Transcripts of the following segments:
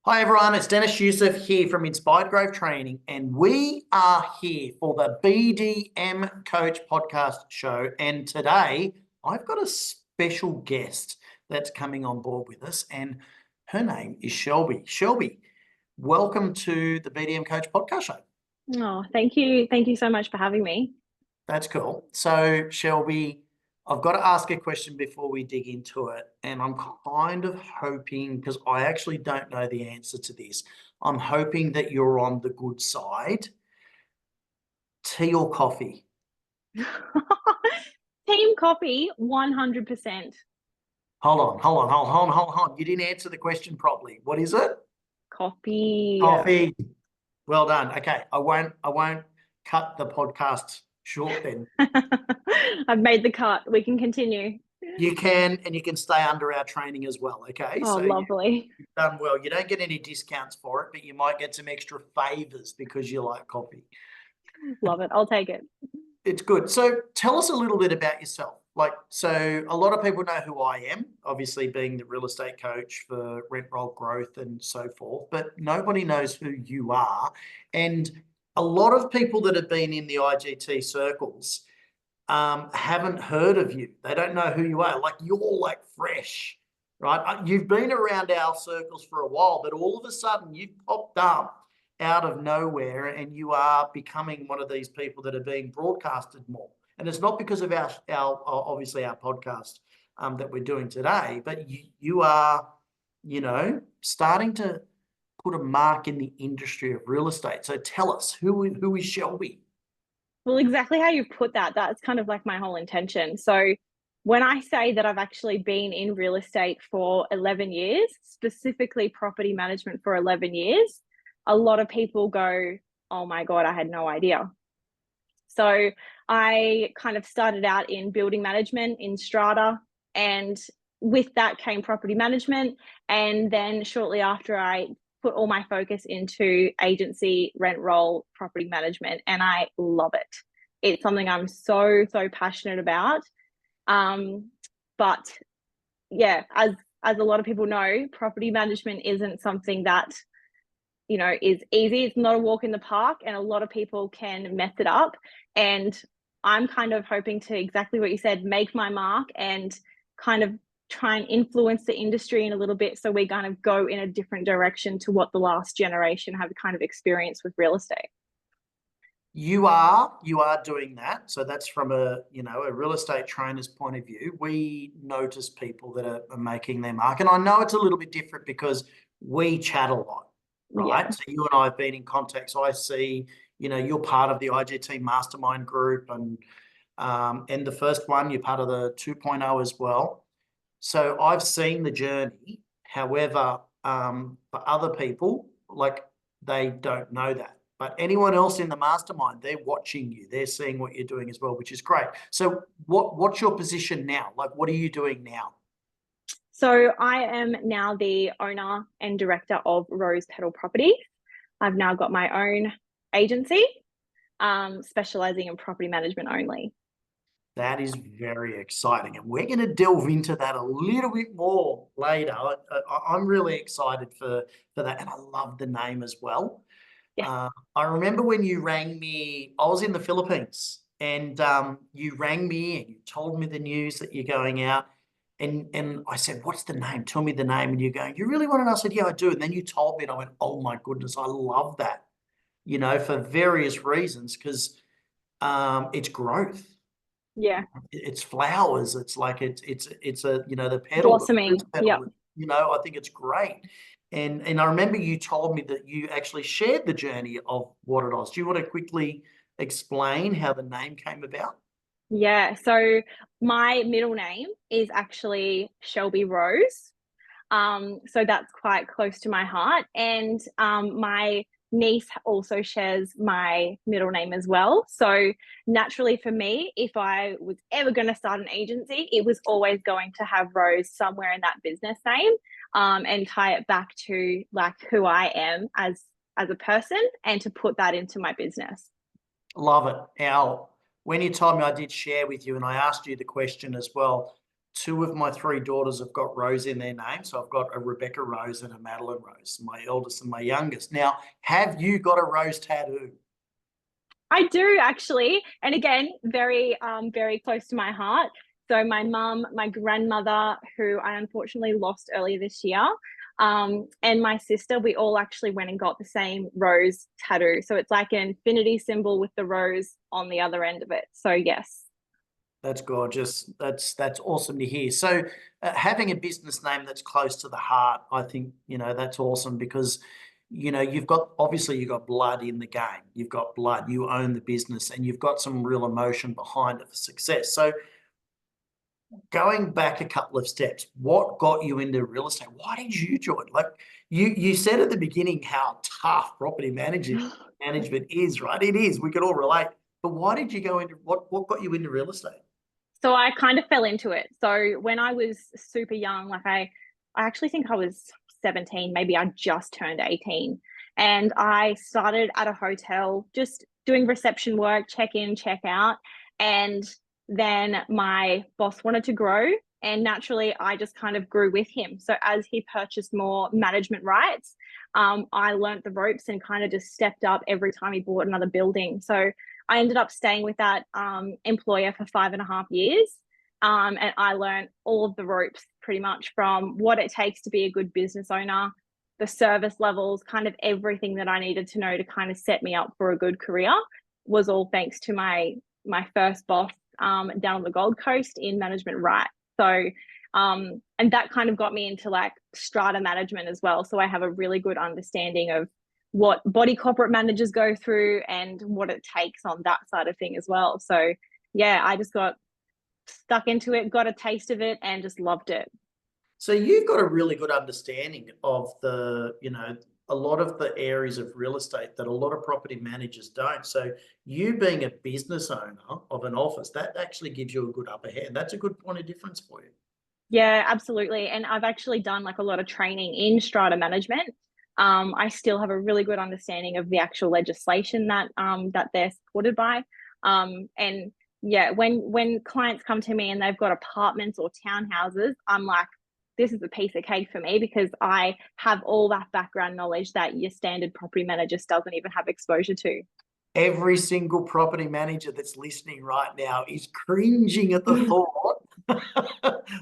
Hi everyone, it's Dennis Youssef here from Inspired Growth Training, and we are here for the BDM Coach podcast show. And today I've got a special guest that's coming on board with us, and her name is Shelby. Shelby, welcome to the BDM Coach podcast show. Oh, thank you. Thank you so much for having me. That's cool. So, Shelby, I've got to ask a question before we dig into it. And I'm kind of hoping, because I actually don't know the answer to this, I'm hoping that you're on the good side. Tea or coffee? Team coffee, 100%. Hold on. You didn't answer the question properly. What is it? Coffee. Coffee. Well done. Okay. I won't cut the podcast short then. I've made the cut. We can continue. You can, and you can stay under our training as well. Okay. Oh, So lovely. you've done well. You don't get any discounts for it, but you might get some extra favors because you like coffee. Love it. I'll take it. It's good. So tell us a little bit about yourself. So a lot of people know who I am, obviously being the real estate coach for rent roll growth and so forth, but nobody knows who you are. And a lot of people that have been in the IGT circles haven't heard of you. They don't know who you are. Like, you're like fresh, right? You've been around our circles for a while, but all of a sudden you've popped up out of nowhere and you are becoming one of these people that are being broadcasted more. And it's not because of our obviously our podcast that we're doing today, but you are, starting to put a mark in the industry of real estate. So tell us, who is Shelby? Well, exactly how you put that, that's kind of like my whole intention. So when I say that I've actually been in real estate for 11 years, specifically property management for 11 years, a lot of people go, oh my God, I had no idea. So I kind of started out in building management in strata, and with that came property management. And then shortly after, I put all my focus into agency, rent roll, property management, and I love it. It's something I'm so passionate about. But yeah, as a lot of people know, property management isn't something that is easy. It's not a walk in the park, and a lot of people can mess it up. And I'm kind of hoping to, exactly what you said, make my mark and kind of try and influence the industry in a little bit, so we kind of go in a different direction to what the last generation have kind of experienced with real estate. You are doing that. So that's from a real estate trainer's point of view. We notice people that are making their mark. And I know it's a little bit different because we chat a lot, right? Yeah. So you and I have been in contact. So I see, you're part of the IGT mastermind group, and the first one, you're part of the 2.0 as well. So I've seen the journey. However, for other people, like, they don't know that. But anyone else in the mastermind, they're watching you. They're seeing what you're doing as well, which is great. So what's your position now? Like, what are you doing now? So I am now the owner and director of Rose Petal Property. I've now got my own agency, specializing in property management only. That is very exciting. And we're going to delve into that a little bit more later. I'm really excited for that. And I love the name as well. Yes. I remember when you rang me, I was in the Philippines, and you rang me and you told me the news that you're going out. And I said, what's the name? Tell me the name. And you're going, you really want to know? I said, yeah, I do. And then you told me, and I went, oh my goodness, I love that, for various reasons, because it's growth. Yeah. It's flowers. It's like it's a the petal, the Blossoming. fruit Yep. petal. I think it's great. And I remember you told me that you actually shared the journey of what it was. Do you want to quickly explain how the name came about? Yeah. So my middle name is actually Shelby Rose. So that's quite close to my heart. And my niece also shares my middle name as well. So naturally for me, if I was ever going to start an agency, it was always going to have Rose somewhere in that business name, and tie it back to like who I am as a person, and to put that into my business. Love it. Now, when you told me, I did share with you, and I asked you the question as well. two of my three daughters have got Rose in their name. So I've got a Rebecca Rose and a Madeline Rose, my eldest and my youngest. Now, have you got a Rose tattoo? I do actually. And again, very close to my heart. So my mum, my grandmother, who I unfortunately lost earlier this year, and my sister, we all actually went and got the same rose tattoo. So it's like an infinity symbol with the rose on the other end of it. So yes. That's gorgeous. That's awesome to hear. So having a business name that's close to the heart, I think, that's awesome because, you've got, obviously you've got blood in the game. You've got blood, you own the business and you've got some real emotion behind it for success. So going back a couple of steps, what got you into real estate? Why did you join? Like you said at the beginning how tough property management is, right? It is. We can all relate. But why did you go into what got you into real estate? So I kind of fell into it. So when I was super young, like I actually think I was 17, maybe I just turned 18. And I started at a hotel, just doing reception work, check in, check out. And then my boss wanted to grow. And naturally, I just kind of grew with him. So as he purchased more management rights, I learnt the ropes and kind of just stepped up every time he bought another building. So I ended up staying with that employer for 5.5 years. And I learned all of the ropes pretty much from what it takes to be a good business owner, the service levels, kind of everything that I needed to know to kind of set me up for a good career was all thanks to my first boss down on the Gold Coast in management right. So and that kind of got me into like strata management as well. So I have a really good understanding of what body corporate managers go through and what it takes on that side of thing as well. So yeah, I just got stuck into it, got a taste of it, and just loved it. So you've got a really good understanding of a lot of the areas of real estate that a lot of property managers don't. So you being a business owner of an office, that actually gives you a good upper hand. That's a good point of difference for you. Yeah, absolutely. And I've actually done like a lot of training in strata management. I still have a really good understanding of the actual legislation that they're supported by. And yeah, when clients come to me and they've got apartments or townhouses, I'm like, this is a piece of cake for me because I have all that background knowledge that your standard property manager doesn't even have exposure to. Every single property manager that's listening right now is cringing at the thought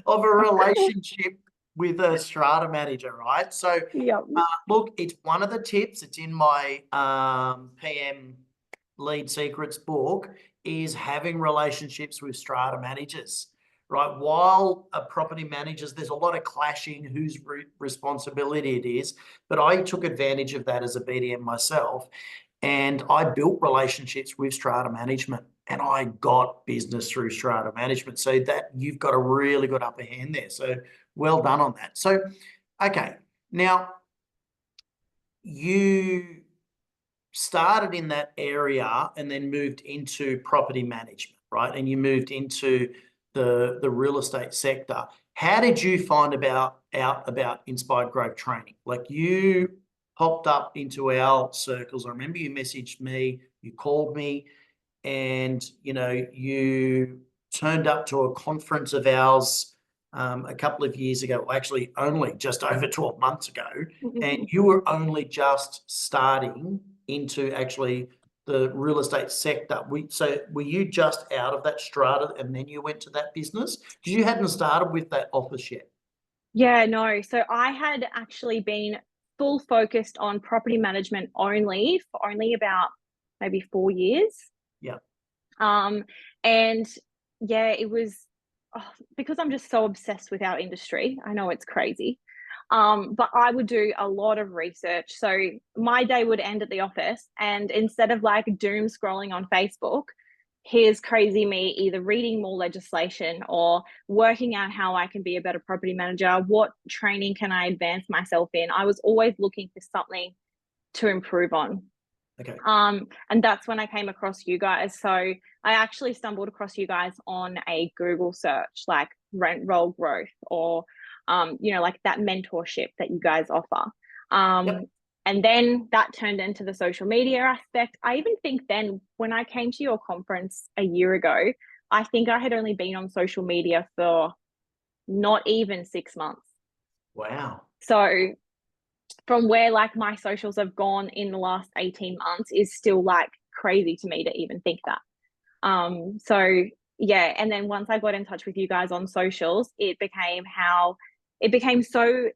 of a relationship with a strata manager, right? So, Yeah. look, it's one of the tips. It's in my PM Lead Secrets book is having relationships with strata managers, right? While a property managers, there's a lot of clashing whose responsibility it is, but I took advantage of that as a BDM myself. And I built relationships with strata management and I got business through strata management. So that you've got a really good upper hand there. So well done on that. So, okay. Now you started in that area and then moved into property management, right? And you moved into the real estate sector. How did you find out about Inspired Growth Training? Like you popped up into our circles. I remember you messaged me, you called me, and you turned up to a conference of ours a couple of years ago, actually only just over 12 months ago, and you were only just starting into actually the real estate sector. So were you just out of that strata and then you went to that business? Because you hadn't started with that office yet. Yeah, no. So I had actually been full focused on property management only for only about maybe 4 years. Yeah. And yeah, it was because I'm just so obsessed with our industry. I know it's crazy. But I would do a lot of research. So my day would end at the office, and instead of like doom scrolling on Facebook, here's crazy me either reading more legislation or working out how I can be a better property manager. What training can I advance myself in? I was always looking for something to improve on. Okay. And that's when I came across you guys. So I actually stumbled across you guys on a Google search, like rent roll growth or, like that mentorship that you guys offer. Yep. And then that turned into the social media aspect. I even think then when I came to your conference a year ago, I think I had only been on social media for not even 6 months. Wow. So from where like my socials have gone in the last 18 months is still like crazy to me to even think that. So yeah, and then once I got in touch with you guys on socials, it became so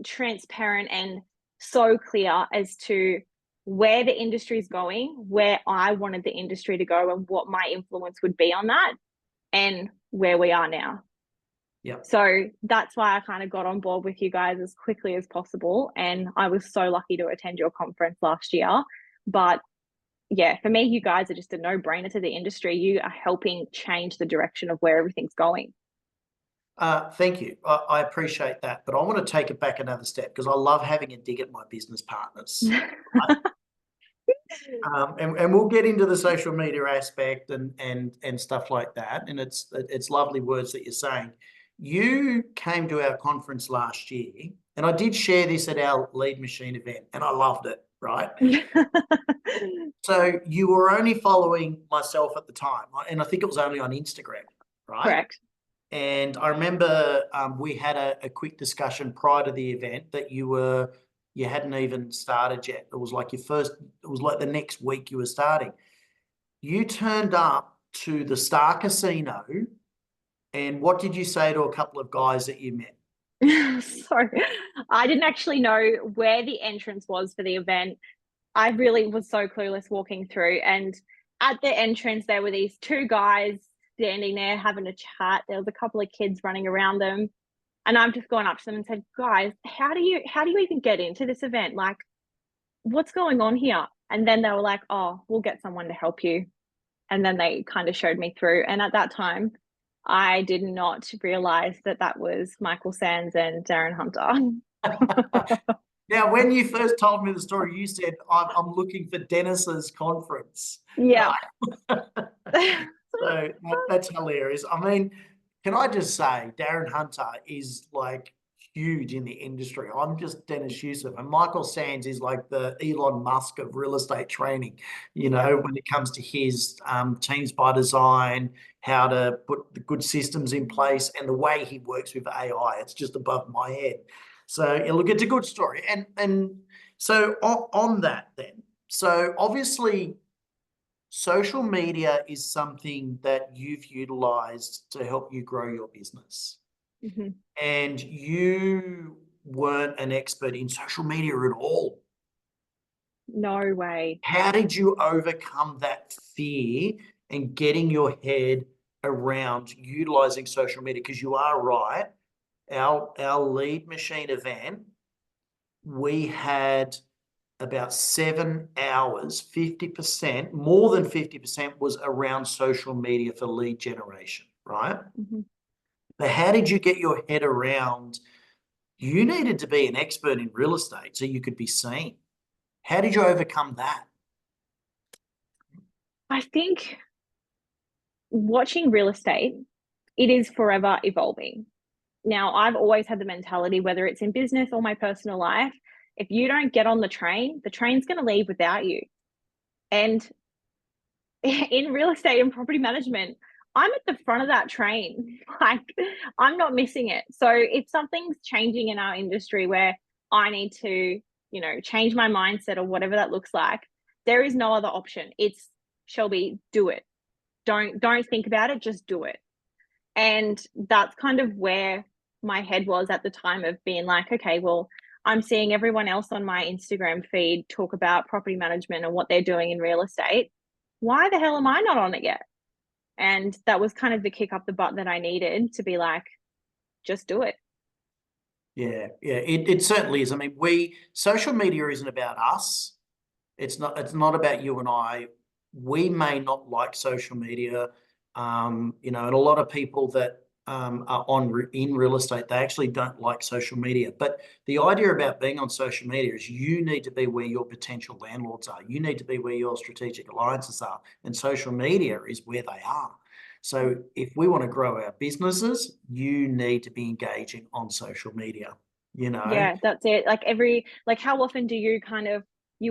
transparent and so clear as to where the industry is going, where I wanted the industry to go, and what my influence would be on that, and where we are now. Yeah. So that's why I kind of got on board with you guys as quickly as possible. And I was so lucky to attend your conference last year. But yeah, for me, you guys are just a no-brainer to the industry. You are helping change the direction of where everything's going. Thank you. I appreciate that, but I want to take it back another step because I love having a dig at my business partners. Right? And we'll get into the social media aspect and stuff like that. And it's lovely words that you're saying. You came to our conference last year, and I did share this at our Lead Machine event, and I loved it, right? So you were only following myself at the time, and I think it was only on Instagram, right? Correct. And I remember we had a quick discussion prior to the event that you hadn't even started yet. It was like it was like the next week you were starting. You turned up to the Star Casino, and what did you say to a couple of guys that you met? So I didn't actually know where the entrance was for the event. I really was so clueless walking through, and at the entrance there were these two guys standing there having a chat. There was a couple of kids running around them, and I've just gone up to them and said, guys, how do you even get into this event? Like, what's going on here? And then they were like, oh, we'll get someone to help you. And then they kind of showed me through. And at that time, I did not realize that that was Michael Sands and Darren Hunter. Now, when you first told me the story, you said, I'm looking for Dennis's conference. Yeah. So that's hilarious. I mean, can I just say, Darren Hunter is like huge in the industry. I'm just Dennis Yusuf, and Michael Sands is like the Elon Musk of real estate training, when it comes to his teams by design, how to put the good systems in place, and the way he works with AI. It's just above my head. So yeah, look, it's a good story. And so on that then, so obviously social media is something that you've utilized to help you grow your business. Mm-hmm. And you weren't an expert in social media at all. No way. How did you overcome that fear and getting your head around utilizing social media? Because you are right. Our Lead Machine event, we had about 7 hours, 50%, more than 50% was around social media for lead generation, right? Mm-hmm. But how did you get your head around? You needed to be an expert in real estate so you could be seen. How did you overcome that? I think watching real estate, it is forever evolving. Now, I've always had the mentality, whether it's in business or my personal life, if you don't get on the train's going to leave without you. And in real estate and property management, I'm at the front of that train. Like, I'm not missing it. So if something's changing in our industry where I need to, change my mindset or whatever that looks like, there is no other option. It's Shelby, do it. Don't think about it, just do it. And that's kind of where my head was at the time of being like, okay, well, I'm seeing everyone else on my Instagram feed talk about property management and what they're doing in real estate. Why the hell am I not on it yet? And that was kind of the kick up the butt that I needed to be like, just do it. Yeah, it certainly is. I mean, social media isn't about us. It's not about you and I. We may not like social media, and a lot of people that are in real estate, they actually don't like social media. But the idea about being on social media is you need to be where your potential landlords are. You need to be where your strategic alliances are, and social media is where they are. So if we want to grow our businesses, you need to be engaging on social media. Yeah, that's it. Like how often do you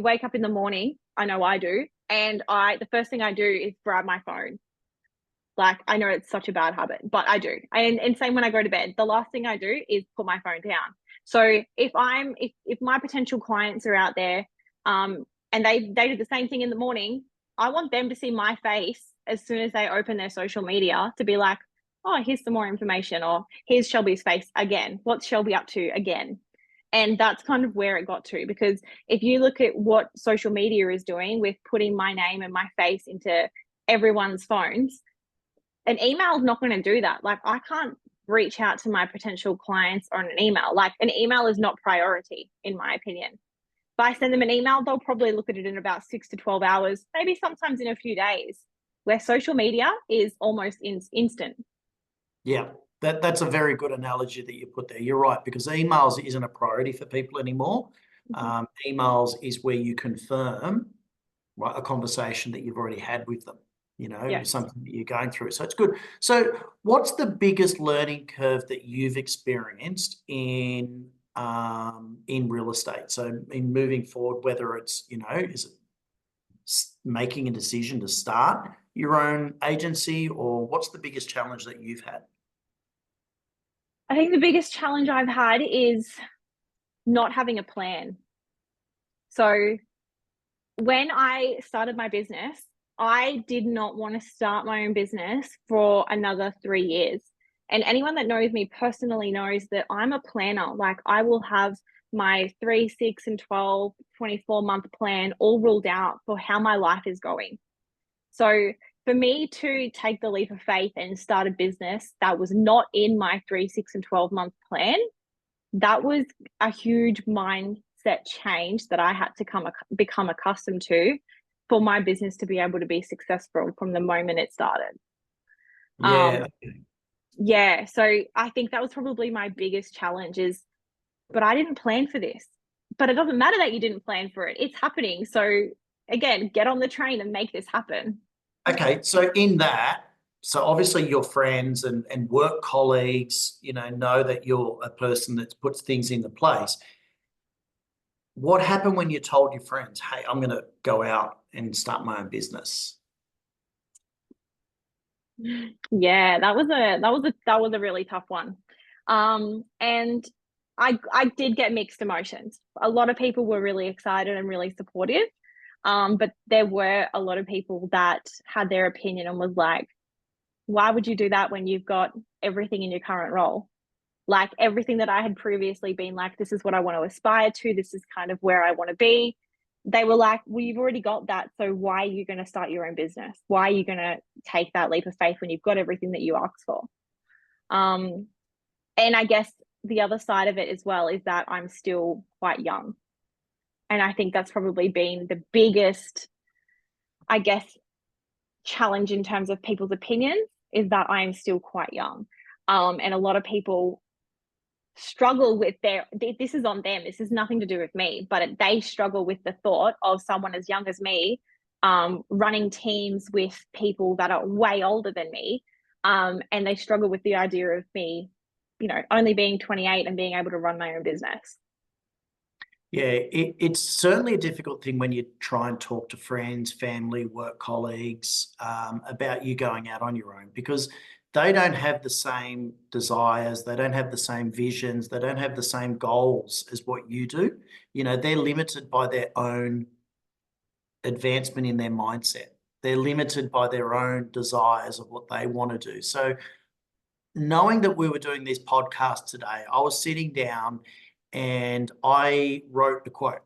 wake up in the morning? I know I do. And the first thing I do is grab my phone. Like, I know it's such a bad habit, but I do. And same when I go to bed, the last thing I do is put my phone down. So if my potential clients are out there, and they do the same thing in the morning, I want them to see my face as soon as they open their social media to be like, oh, here's some more information, or here's Shelby's face again. What's Shelby up to again? And that's kind of where it got to, because if you look at what social media is doing with putting my name and my face into everyone's phones, an email is not going to do that. Like, I can't reach out to my potential clients on an email. Like, an email is not priority, in my opinion. If I send them an email, they'll probably look at it in about 6 to 12 hours, maybe sometimes in a few days, where social media is almost instant. Yeah, that's a very good analogy that you put there. You're right, because emails isn't a priority for people anymore. Emails is where you confirm, right, a conversation that you've already had with them, Yes. something that you're going through. So it's good. So what's the biggest learning curve that you've experienced in real estate? So in moving forward, whether it's, is it making a decision to start your own agency, or what's the biggest challenge that you've had? I think the biggest challenge I've had is not having a plan. So when I started my business, I did not want to start my own business for another 3 years. And anyone that knows me personally knows that I'm a planner. Like, I will have my 3, 6, and 12, 24-month plan all ruled out for how my life is going. So for me to take the leap of faith and start a business that was not in my 3, 6, and 12-month plan, that was a huge mindset change that I had to become accustomed to for my business to be able to be successful from the moment it started. Yeah. Yeah, so I think that was probably my biggest challenge is, but I didn't plan for this. But it doesn't matter that you didn't plan for it. It's happening. So again, get on the train and make this happen. Okay, so in that, so obviously your friends and work colleagues, know that you're a person that puts things into place. What happened when you told your friends, hey, I'm going to go out and start my own business? Yeah, that was a really tough one. And I did get mixed emotions. A lot of people were really excited and really supportive. But there were a lot of people that had their opinion and was like, why would you do that when you've got everything in your current role? Like, everything that I had previously been like, this is what I want to aspire to, this is kind of where I want to be. They were like, well, you've already got that. So why are you going to start your own business? Why are you going to take that leap of faith when you've got everything that you asked for? And I guess the other side of it as well is that I'm still quite young. And I think that's probably been the biggest, I guess, challenge in terms of people's opinions, is that I am still quite young. And a lot of people struggle with this is on them. This is nothing to do with me, but they struggle with the thought of someone as young as me, running teams with people that are way older than me. And they struggle with the idea of me, only being 28 and being able to run my own business. Yeah, it's certainly a difficult thing when you try and talk to friends, family, work colleagues about you going out on your own, because they don't have the same desires, they don't have the same visions, they don't have the same goals as what you do. They're limited by their own advancement in their mindset. They're limited by their own desires of what they want to do. So knowing that we were doing this podcast today, I was sitting down and I wrote a quote.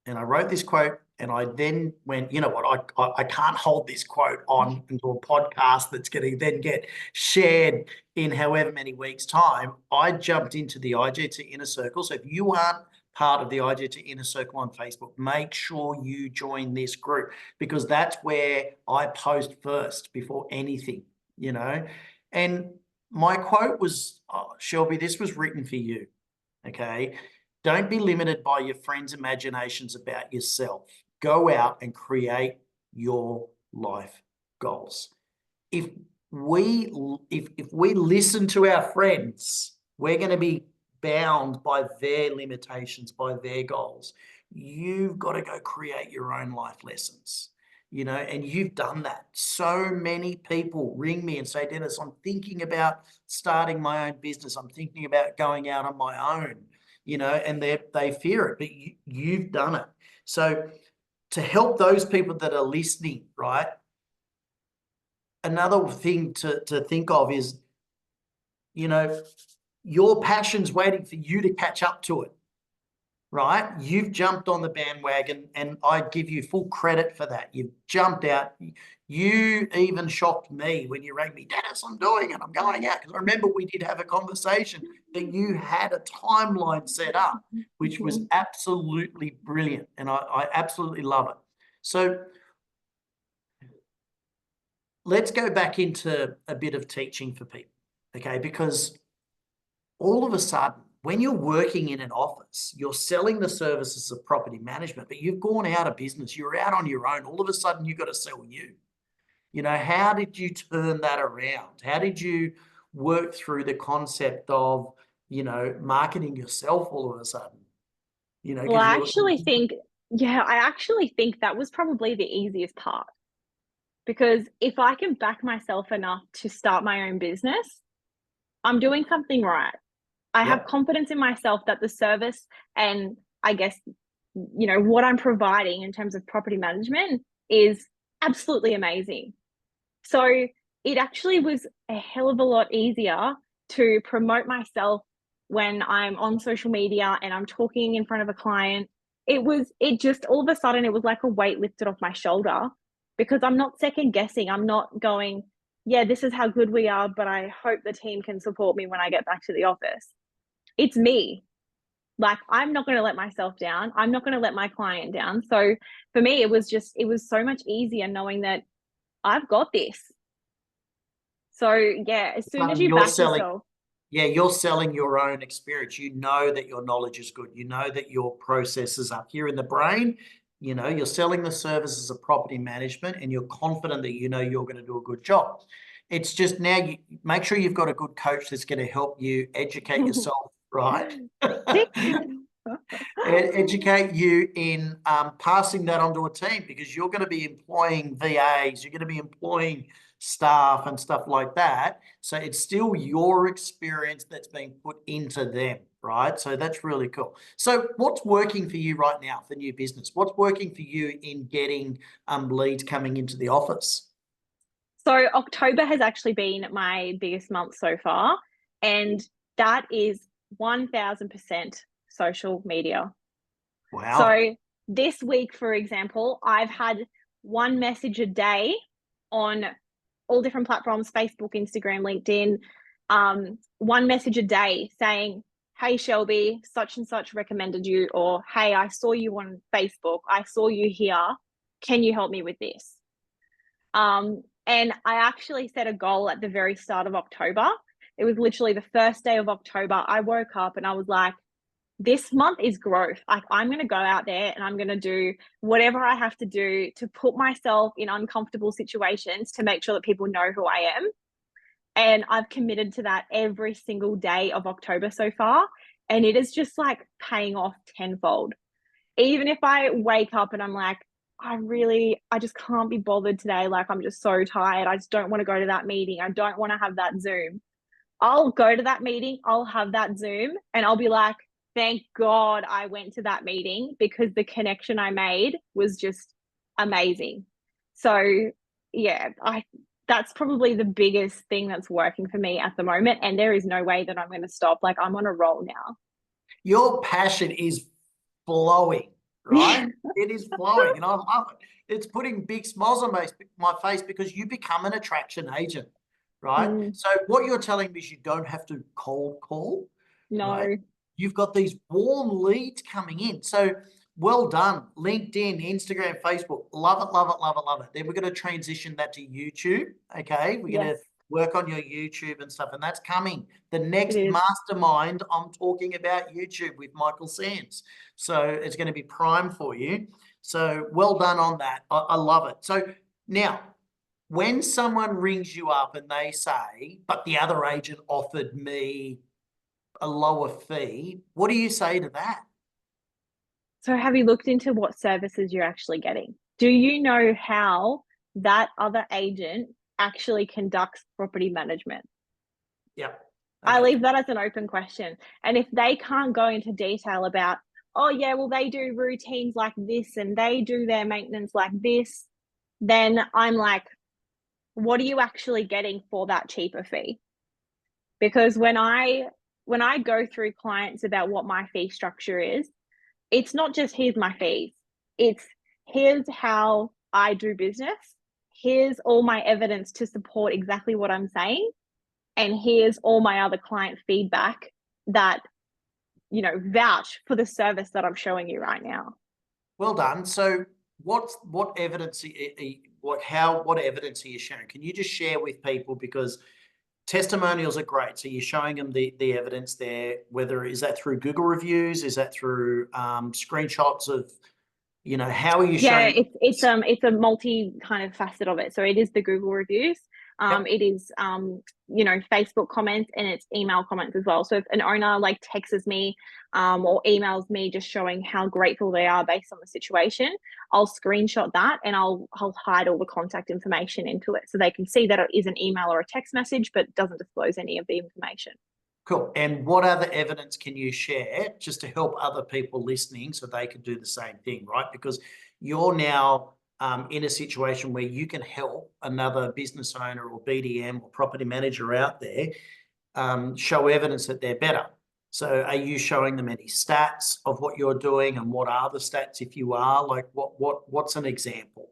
And I wrote this quote, and I then went, you know what, I can't hold this quote on into a podcast that's going to then get shared in however many weeks' time. I jumped into the IGT Inner Circle. So if you aren't part of the IGT Inner Circle on Facebook, make sure you join this group, because that's where I post first before anything, And my quote was, Shelby, this was written for you. Okay. Don't be limited by your friends' imaginations about yourself. Go out and create your life goals. If we listen to our friends, we're going to be bound by their limitations, by their goals. You've got to go create your own life lessons. and you've done that. So many people ring me and say, Dennis, I'm thinking about starting my own business. I'm thinking about going out on my own, and they fear it, but you've done it. So to help those people that are listening, right? Another thing to think of is, your passion's waiting for you to catch up to it, right? You've jumped on the bandwagon, and I give you full credit for that. You've jumped out. You even shocked me when you rang me, Dennis, I'm doing it. I'm going out. Because I remember we did have a conversation that you had a timeline set up, which was absolutely brilliant. And I absolutely love it. So let's go back into a bit of teaching for people, okay? Because all of a sudden, when you're working in an office, you're selling the services of property management, but you've gone out of business, you're out on your own. All of a sudden, you've got to sell you. How did you turn that around? How did you work through the concept of, marketing yourself all of a sudden? Well, I actually think that was probably the easiest part. Because if I can back myself enough to start my own business, I'm doing something right. I have confidence in myself that the service and I guess, what I'm providing in terms of property management is absolutely amazing. So it actually was a hell of a lot easier to promote myself when I'm on social media and I'm talking in front of a client. It just all of a sudden, it was like a weight lifted off my shoulder because I'm not second guessing. I'm not going, yeah, this is how good we are, but I hope the team can support me when I get back to the office. It's me. Like, I'm not going to let myself down. I'm not going to let my client down. So for me, it was so much easier knowing that I've got this. So yeah, as soon as you back yourself. Yeah, you're selling your own experience. You know that your knowledge is good. You know that your processes up here in the brain. You're selling the services of property management, and you're confident that you're going to do a good job. It's just now you make sure you've got a good coach that's going to help you educate yourself, right? Educate you in passing that onto a team, because you're going to be employing VAs, you're going to be employing staff and stuff like that. So it's still your experience that's being put into them, right? So that's really cool. So what's working for you right now for new business? What's working for you in getting leads coming into the office? So October has actually been my biggest month so far, and that is 1000% social media. Wow. So this week, for example, I've had one message a day on all different platforms, Facebook, Instagram, LinkedIn, one message a day saying, hey, Shelby, such and such recommended you, or hey, I saw you on Facebook. I saw you here. Can you help me with this? And I actually set a goal at the very start of October. It was literally the first day of October. I woke up and I was like, this month is growth. Like, I'm going to go out there and I'm going to do whatever I have to do to put myself in uncomfortable situations to make sure that people know who I am. And I've committed to that every single day of October so far. And it is just like paying off tenfold. Even if I wake up and I'm like, I just can't be bothered today. Like, I'm just so tired. I just don't want to go to that meeting. I don't want to have that Zoom. I'll go to that meeting. I'll have that Zoom and I'll be like, thank God I went to that meeting because the connection I made was just amazing. So yeah, that's probably the biggest thing that's working for me at the moment. And there is no way that I'm going to stop. Like, I'm on a roll now. Your passion is flowing, right? It is flowing, and I love it. It's putting big smiles on my face because you become an attraction agent, right? So what you're telling me is you don't have to cold call. No. Right? You've got these warm leads coming in. So well done. LinkedIn, Instagram, Facebook. Love it, love it, love it, love it. Then we're going to transition that to YouTube. Okay. We're going to work on your YouTube and stuff. And that's coming. The next mastermind, I'm talking about YouTube with Michael Sands. So it's going to be prime for you. So well done on that. I love it. So now, when someone rings you up and they say, but the other agent offered me a lower fee, what do you say to that? So have you looked into what services you're actually getting? Do you know how that other agent actually conducts property management? Yeah. I Okay. leave that as an open question. And if they can't go into detail about, oh, yeah, well, they do routines like this and they do their maintenance like this, then I'm like, what are you actually getting for that cheaper fee? Because when I go through clients about what my fee structure is, it's not just here's my fees. It's here's how I do business. Here's all my evidence to support exactly what I'm saying. And here's all my other client feedback that, vouch for the service that I'm showing you right now. Well done. So what evidence what evidence are you sharing? Can you just share with people, because testimonials are great. So you're showing them the evidence there, whether is that through Google reviews, is that through screenshots of, how are you Yeah, showing? it's a multi kind of facet of it. So it is the Google reviews, Yep. it is Facebook comments, and it's email comments as well. So if an owner like texts me or emails me just showing how grateful they are based on the situation, I'll screenshot that and I'll hide all the contact information into it so they can see that it is an email or a text message, but doesn't disclose any of the information. Cool. And what other evidence can you share just to help other people listening so they can do the same thing, right? Because you're now in a situation where you can help another business owner or BDM or property manager out there show evidence that they're better. So are you showing them any stats of what you're doing, and what are the stats if you are? Like what's an example?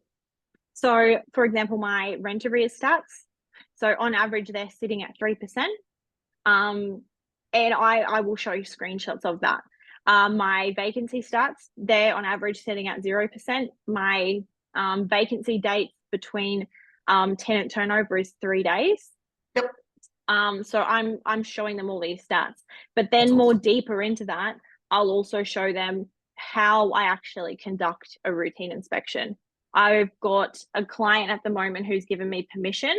So for example, my rent arrears stats. So on average, they're sitting at 3%. And I will show you screenshots of that. My vacancy stats, they're on average sitting at 0%. My vacancy dates between tenant turnover is 3 days. Yep. So I'm showing them all these stats, but That's then more awesome. deeper into that, I'll also show them how I actually conduct a routine inspection. I've got a client at the moment who's given me permission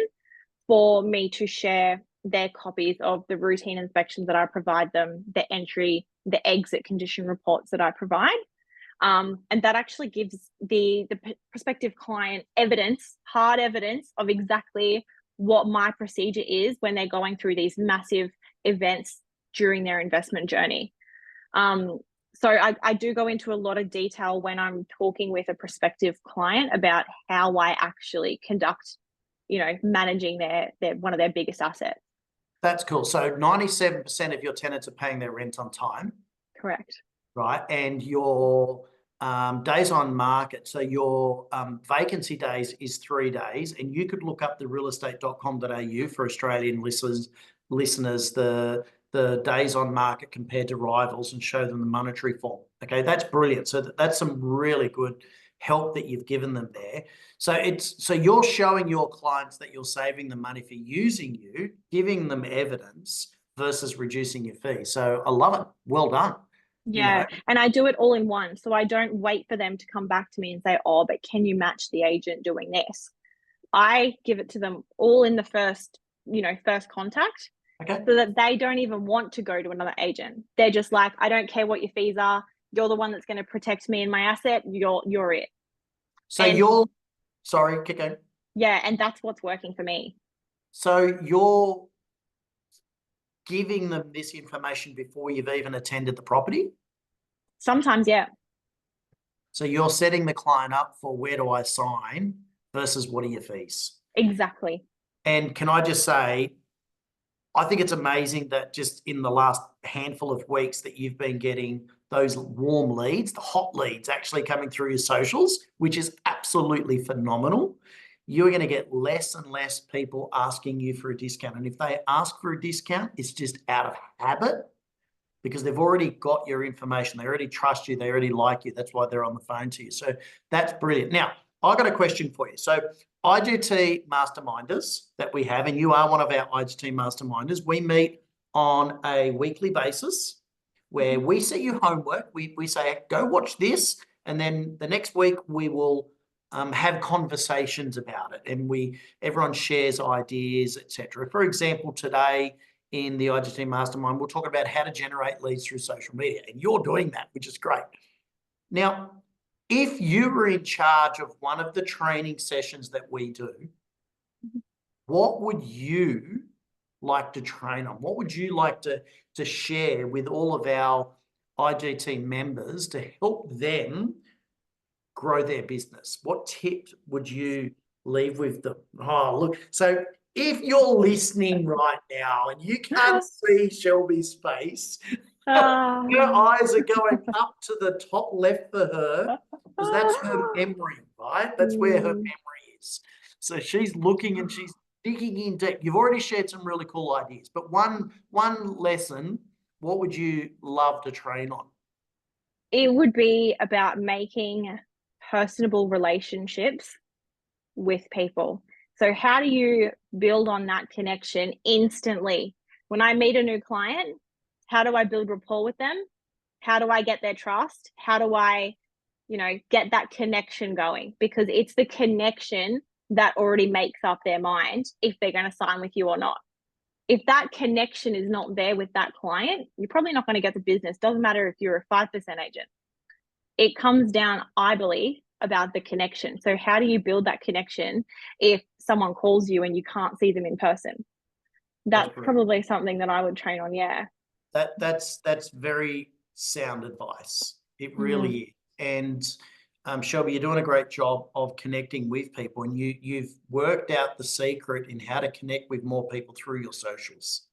for me to share their copies of the routine inspections that I provide them, the entry, the exit condition reports that I provide. And that actually gives the prospective client evidence, hard evidence of exactly what my procedure is when they're going through these massive events during their investment journey. So I do go into a lot of detail when I'm talking with a prospective client about how I actually conduct, managing their one of their biggest assets. That's cool. So 97% of your tenants are paying their rent on time, Correct. right? And your days on market, so your vacancy days is 3 days, and you could look up the realestate.com.au for Australian listeners, the days on market compared to rivals, and show them the monetary form. Okay, that's brilliant. So that's some really good help that you've given them there. So you're showing your clients that you're saving them money for using you, giving them evidence versus reducing your fee. So I love it. Well done. Yeah. And I do it all in one. So I don't wait for them to come back to me and say, oh, but can you match the agent doing this? I give it to them all in the first contact. Okay. So that they don't even want to go to another agent. They're just like, I don't care what your fees are. You're the one that's going to protect me and my asset. You're it. So And sorry, keep going. yeah, and that's what's working for me. So you're giving them this information before you've even attended the property. Sometimes, yeah. So you're setting the client up for, where do I sign versus what are your fees? Exactly. And can I just say, I think it's amazing that just in the last handful of weeks that you've been getting those warm leads, the hot leads actually coming through your socials, which is absolutely phenomenal. You're going to get less and less people asking you for a discount. And if they ask for a discount, it's just out of habit, because they've already got your information. They already trust you. They already like you. That's why they're on the phone to you. So that's brilliant. Now, I've got a question for you. So IGT masterminders that we have, and you are one of our IGT masterminders, we meet on a weekly basis where we set you homework. We say, go watch this. And then the next week we will have conversations about it. And everyone shares ideas, etc. For example, today, in the IGT Mastermind, we'll talk about how to generate leads through social media. And you're doing that, which is great. Now, if you were in charge of one of the training sessions that we do, what would you like to train on? What would you like to share with all of our IGT members to help them grow their business? What tips would you leave with them? Oh, look, so if you're listening right now and you can't see Shelby's face, her eyes are going up to the top left for her because that's her memory, right? That's where her memory is. So she's looking and she's digging in deep. You've already shared some really cool ideas, but one lesson, what would you love to train on? It would be about making personable relationships with people. So how do you build on that connection instantly? When I meet a new client, how do I build rapport with them? How do I get their trust? How do I, get that connection going? Because it's the connection that already makes up their mind if they're going to sign with you or not. If that connection is not there with that client, you're probably not going to get the business. Doesn't matter if you're a 5% agent. It comes down, I believe, about the connection. So how do you build that connection if someone calls you and you can't see them in person? That's probably something that I would train on. Yeah. That's very sound advice. It really is. And Shelby, you're doing a great job of connecting with people, and you've worked out the secret in how to connect with more people through your socials.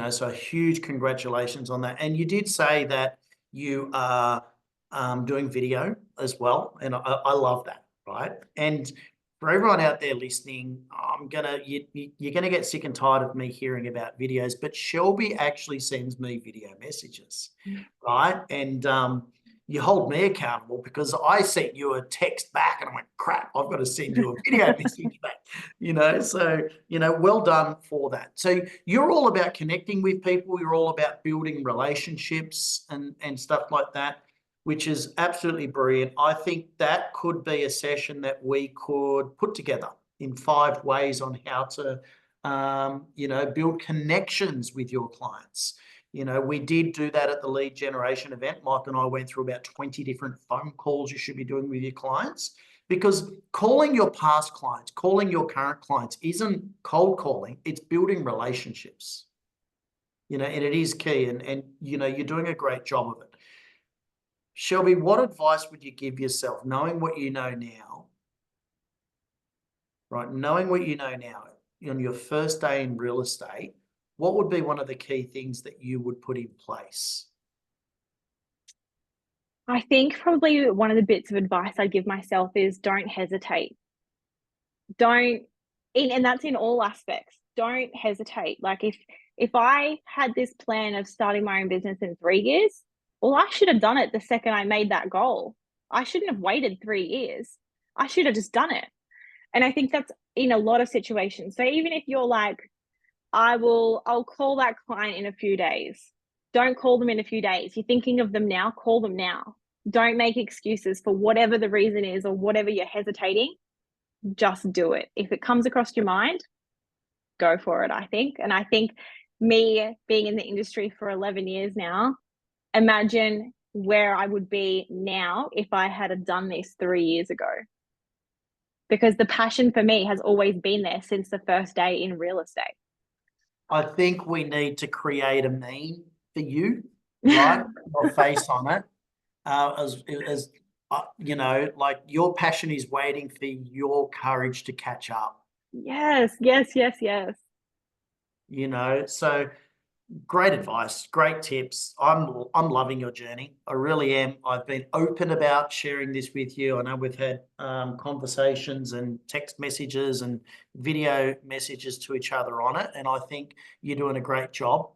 So huge congratulations on that. And you did say that you are doing video as well, and I love that, right? And for everyone out there listening, you're gonna get sick and tired of me hearing about videos, but Shelby actually sends me video messages, right? And you hold me accountable because I sent you a text back and I'm like, crap, I've got to send you a video message back, so, well done for that. So you're all about connecting with people. You're all about building relationships and stuff like that, which is absolutely brilliant. I think that could be a session that we could put together in 5 ways on how to, build connections with your clients. We did do that at the lead generation event. Mike and I went through about 20 different phone calls you should be doing with your clients, because calling your past clients, calling your current clients isn't cold calling, it's building relationships, and it is key. And you're doing a great job of it. Shelby, what advice would you give yourself, knowing what you know now, right? Knowing what you know now on your first day in real estate, what would be one of the key things that you would put in place? I think probably one of the bits of advice I'd give myself is don't hesitate. And that's in all aspects. Don't hesitate. Like if I had this plan of starting my own business in 3 years, well, I should have done it the second I made that goal. I shouldn't have waited 3 years. I should have just done it. And I think that's in a lot of situations. So even if you're like, I'll call that client in a few days. Don't call them in a few days. You're thinking of them now, call them now. Don't make excuses for whatever the reason is or whatever you're hesitating. Just do it. If it comes across your mind, go for it, I think. And I think me being in the industry for 11 years now, imagine where I would be now if I had done this 3 years ago. Because the passion for me has always been there since the first day in real estate. I think we need to create a meme for you, right? Your face on it. Like your passion is waiting for your courage to catch up. Yes. So great advice, great tips. I'm loving your journey. I really am. I've been open about sharing this with you. I know we've had conversations and text messages and video messages to each other on it, and I think you're doing a great job.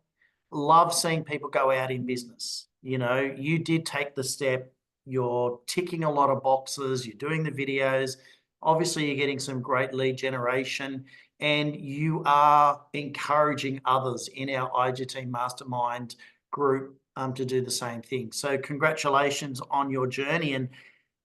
Love seeing people go out in business. You did take the step. You're ticking a lot of boxes. You're doing the videos. Obviously, you're getting some great lead generation, and you are encouraging others in our IGT Mastermind group to do the same thing. So congratulations on your journey. And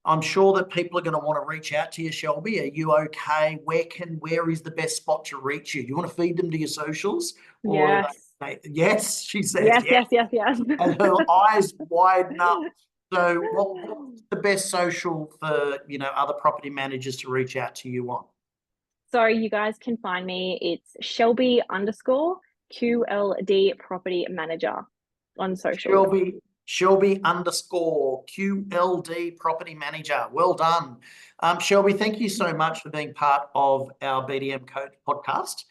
I'm sure that people are going to want to reach out to you, Shelby. Are you okay? Where is the best spot to reach you? Do you want to feed them to your socials? Yes. Yes, she says yes. And her eyes widen up. So what's the best social for, other property managers to reach out to you on? So you guys can find me. It's Shelby underscore QLD property manager on socials. Shelby underscore QLD property manager. Well done. Shelby, thank you so much for being part of our BDM Coach podcast.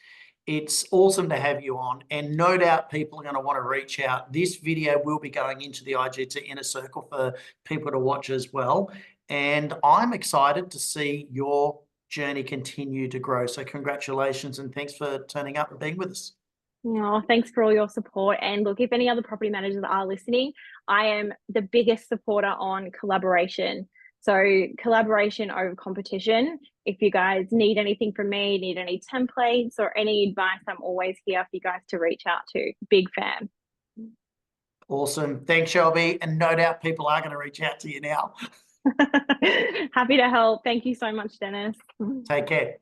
It's awesome to have you on, and no doubt people are going to want to reach out. This video will be going into the IGT Inner Circle for people to watch as well. And I'm excited to see your journey continue to grow. So congratulations, and thanks for turning up and being with us. Oh, thanks for all your support. And look, if any other property managers are listening, I am the biggest supporter on collaboration. So collaboration over competition. If you guys need anything from me, need any templates or any advice, I'm always here for you guys to reach out to. Big fan. Awesome. Thanks, Shelby. And no doubt people are going to reach out to you now. Happy to help. Thank you so much, Dennis. Take care.